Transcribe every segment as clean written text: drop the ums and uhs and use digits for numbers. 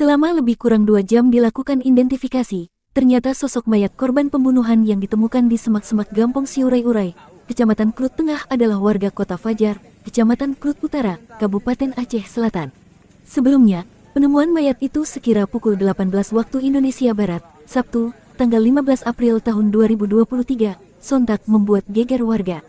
Selama lebih kurang 2 jam dilakukan identifikasi, ternyata sosok mayat korban pembunuhan yang ditemukan di semak-semak Gampong Siurai-Urai, Kecamatan Klut Tengah adalah warga Kota Fajar, Kecamatan Klut Utara, Kabupaten Aceh Selatan. Sebelumnya, penemuan mayat itu sekira pukul 18 waktu Indonesia Barat, Sabtu, tanggal 15 April tahun 2023, sontak membuat geger warga.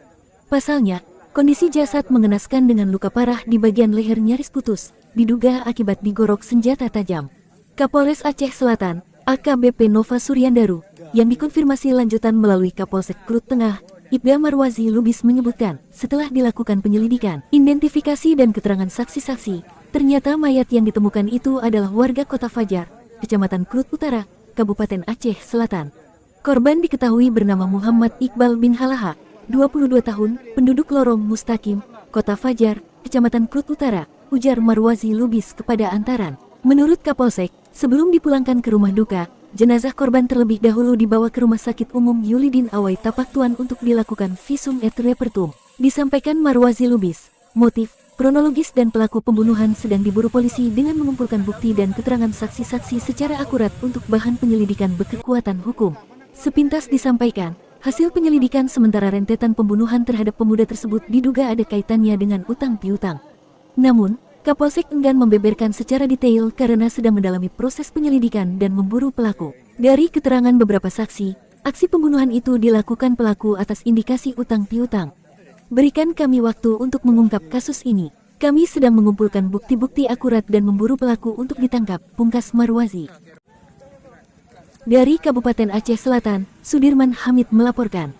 Pasalnya, kondisi jasad mengenaskan dengan luka parah di bagian leher nyaris putus, diduga akibat digorok senjata tajam. Kapolres Aceh Selatan, AKBP Nova Suryandaru, yang dikonfirmasi lanjutan melalui Kapolsek Klut Tengah, Ibda Marwazi Lubis menyebutkan, setelah dilakukan penyelidikan, identifikasi dan keterangan saksi-saksi, ternyata mayat yang ditemukan itu adalah warga Kota Fajar, Kecamatan Klut Utara, Kabupaten Aceh Selatan. Korban diketahui bernama Muhammad Iqbal bin Halaha, 22 tahun, penduduk Lorong Mustaqim, Kota Fajar, Kecamatan Klut Utara, ujar Marwazi Lubis kepada Antaran. Menurut Kapolsek, sebelum dipulangkan ke rumah duka, jenazah korban terlebih dahulu dibawa ke Rumah Sakit Umum Yulidin Awai Tapak Tuan untuk dilakukan visum et repertum. Disampaikan Marwazi Lubis, motif, kronologis dan pelaku pembunuhan sedang diburu polisi dengan mengumpulkan bukti dan keterangan saksi-saksi secara akurat untuk bahan penyelidikan berkekuatan hukum. Sepintas disampaikan, hasil penyelidikan sementara rentetan pembunuhan terhadap pemuda tersebut diduga ada kaitannya dengan utang piutang. Namun, Kapolsek enggan membeberkan secara detail karena sedang mendalami proses penyelidikan dan memburu pelaku. Dari keterangan beberapa saksi, aksi pembunuhan itu dilakukan pelaku atas indikasi utang piutang. Berikan kami waktu untuk mengungkap kasus ini. Kami sedang mengumpulkan bukti-bukti akurat dan memburu pelaku untuk ditangkap, pungkas Marwazi. Dari Kabupaten Aceh Selatan, Sudirman Hamid melaporkan.